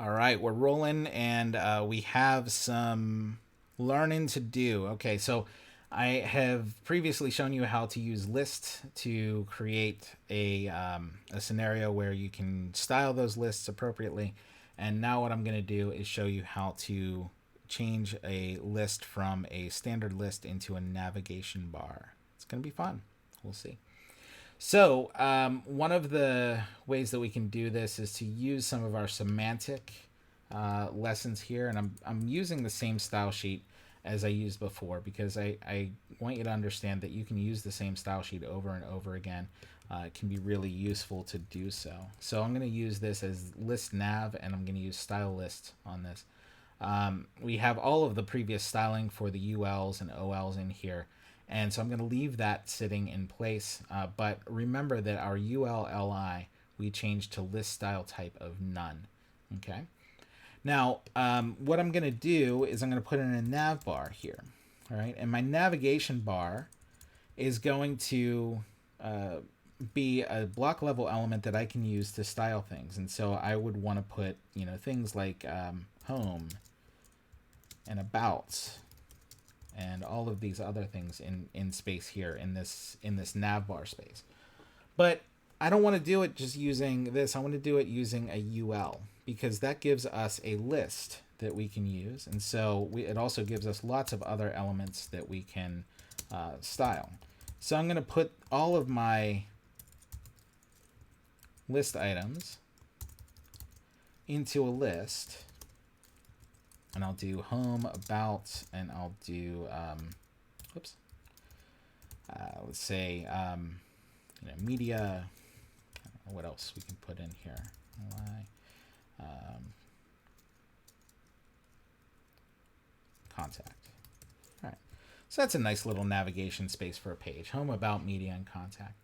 All right, we're rolling and we have some learning to do. Okay, so I have previously shown you how to use lists to create a scenario where you can style those lists appropriately. And now what I'm going to do is show you how to change a list from a standard list into a navigation bar. It's going to be fun. We'll see. So, one of the ways that we can do this is to use some of our semantic lessons here. And I'm using the same style sheet as I used before because I want you to understand that you can use the same style sheet over and over again. It can be really useful to do so. So, I'm going to use this as list nav and I'm going to use style list on this. We have all of the previous styling for the ULs and OLs in here. And so I'm going to leave that sitting in place. But remember that our ULLI, we changed to list style type of none. Okay. Now, what I'm going to do is I'm going to put in a nav bar here. All right. And my navigation bar is going to be a block level element that I can use to style things. And so I would want to put, things like home and about and all of these other things in space here in this nav bar space. But I don't want to do it just using this. I want to do it using a UL because that gives us a list that we can use. And so it also gives us lots of other elements that we can style. So I'm going to put all of my list items into a list. And I'll do home, about, and I'll do, let's say, media. What else we can put in here? Contact. All right. So that's a nice little navigation space for a page. Home, about, media, and contact.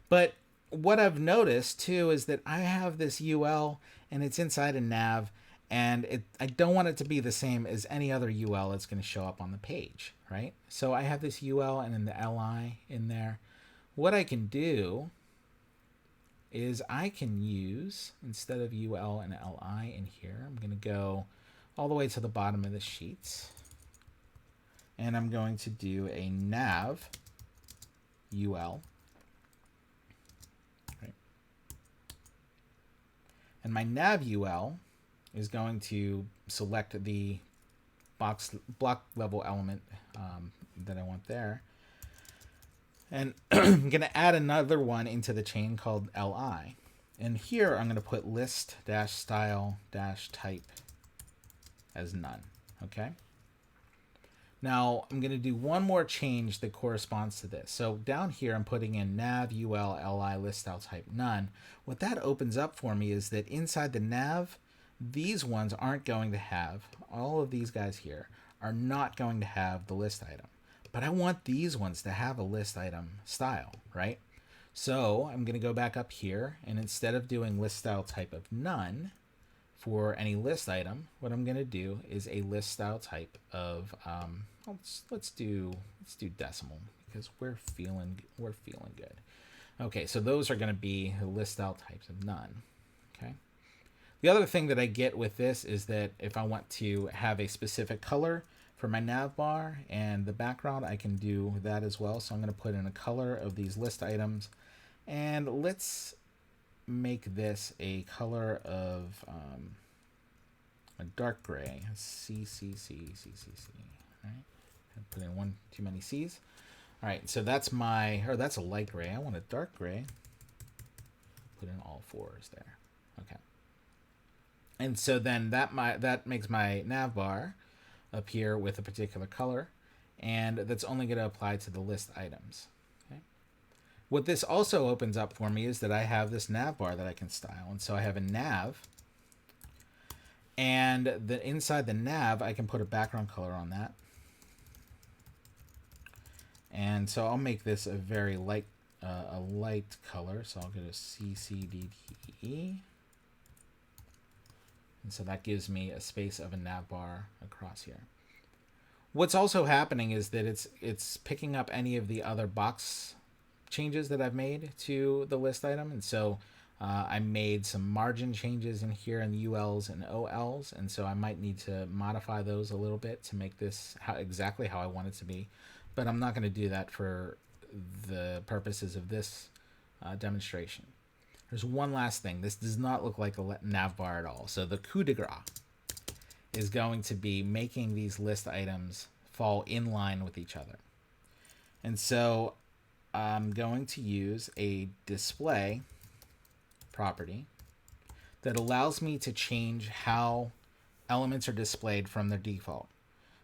But what I've noticed, too, is that I have this UL, and it's inside a nav, and I don't want it to be the same as any other UL that's going to show up on the page, right? So I have this UL and then the LI in there. What I can do is I can use, instead of UL and LI in here, I'm going to go all the way to the bottom of the sheet. And I'm going to do a nav UL. Right? And my nav UL is going to select the block level element that I want there. And I'm going to add another one into the chain called LI. And here I'm going to put list-style-type as none. Okay. Now I'm going to do one more change that corresponds to this. So down here I'm putting in nav UL LI list style type none. What that opens up for me is that inside the nav, these ones aren't going to have, all of these guys here are not going to have the list item. But I want these ones to have a list item style, right? So I'm going to go back up here, and instead of doing list style type of none for any list item, what I'm going to do is a list style type of, let's do decimal because we're feeling good. Okay, so those are going to be the list style types of none. Okay. The other thing that I get with this is that if I want to have a specific color for my nav bar and the background, I can do that as well. So I'm going to put in a color of these list items. And let's make this a color of a dark gray, C. All right, I put in one too many C's. All right, so that's that's a light gray. I want a dark gray. Put in all fours there. Okay. And so then that makes my nav bar appear with a particular color, and that's only going to apply to the list items. Okay. What this also opens up for me is that I have this nav bar that I can style, and so I have a nav, and inside the nav I can put a background color on that, and so I'll make this a very light color. So I'll go to CCDDE. And so that gives me a space of a nav bar across here. What's also happening is that it's picking up any of the other box changes that I've made to the list item. And so I made some margin changes in here in ULs and OLs, and so I might need to modify those a little bit to make this exactly how I want it to be. But I'm not going to do that for the purposes of this demonstration. There's one last thing. This does not look like a nav bar at all. So the coup de grace is going to be making these list items fall in line with each other. And so I'm going to use a display property that allows me to change how elements are displayed from their default.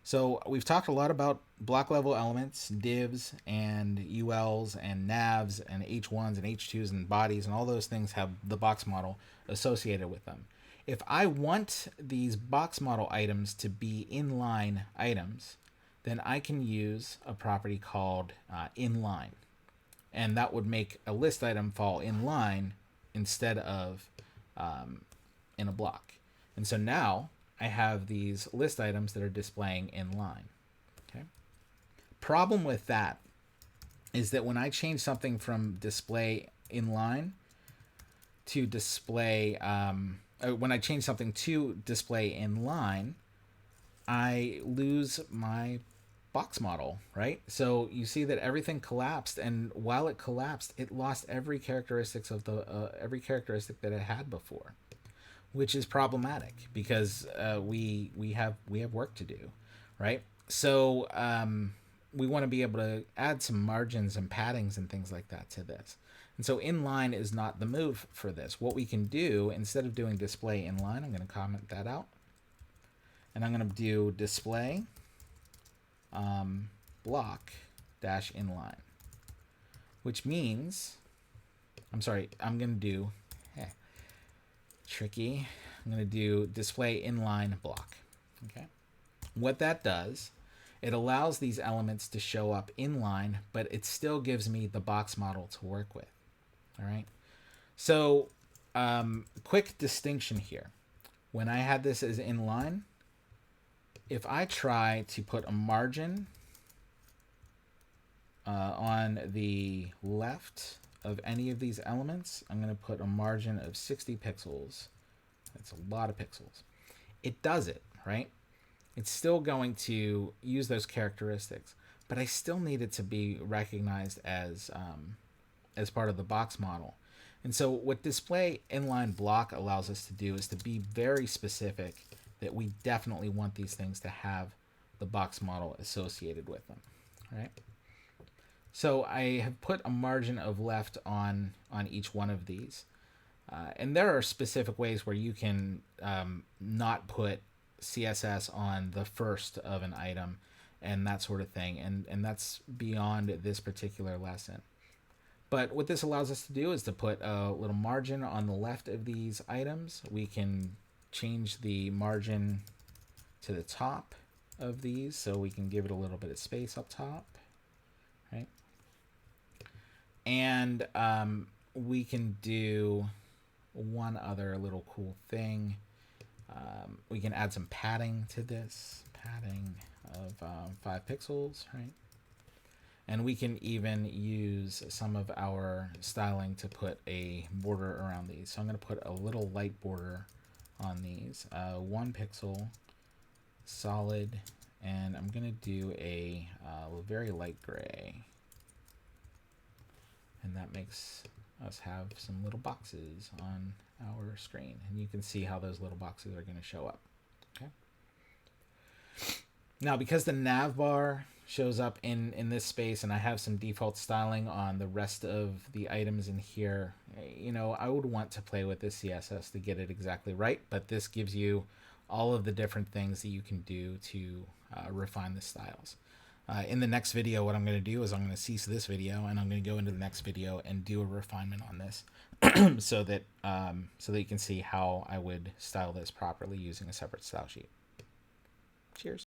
So we've talked a lot about block level elements, divs and ULs and navs and H1s and H2s and bodies, and all those things have the box model associated with them. If I want these box model items to be inline items, then I can use a property called inline. And that would make a list item fall in line instead of in a block. And so now I have these list items that are displaying in line. Okay. Problem with that is that when I change something from display in line to display, when I change something to display in line, I lose my box model, right? So you see that everything collapsed, and while it collapsed, it lost every characteristics of the every characteristic that it had before, which is problematic because we have work to do, right? So we want to be able to add some margins and paddings and things like that to this. And so inline is not the move for this. What we can do, instead of doing display inline, I'm going to comment that out, and I'm going to do display block dash inline, which means, I'm going to do tricky. I'm going to do display inline block. Okay. What that does, it allows these elements to show up inline, but it still gives me the box model to work with. All right. So, quick distinction here. When I had this as inline, if I try to put a margin on the left of any of these elements, I'm going to put a margin of 60 pixels. That's a lot of pixels. It does it, right? It's still going to use those characteristics, but I still need it to be recognized as part of the box model. And so what display inline block allows us to do is to be very specific that we definitely want these things to have the box model associated with them, right? So I have put a margin of left on each one of these. And there are specific ways where you can not put CSS on the first of an item and that sort of thing. And that's beyond this particular lesson. But what this allows us to do is to put a little margin on the left of these items. We can change the margin to the top of these so we can give it a little bit of space up top, right? And we can do one other little cool thing. We can add some padding to this, padding of 5 pixels, right? And we can even use some of our styling to put a border around these. So I'm going to put a little light border on these, 1 pixel, solid, and I'm going to do a very light gray. And that makes us have some little boxes on our screen. And you can see how those little boxes are going to show up. Okay. Now, because the nav bar shows up in this space and I have some default styling on the rest of the items in here, I would want to play with this CSS to get it exactly right. But this gives you all of the different things that you can do to refine the styles. In the next video, what I'm going to do is I'm going to cease this video and I'm going to go into the next video and do a refinement on this so that you can see how I would style this properly using a separate style sheet. Cheers.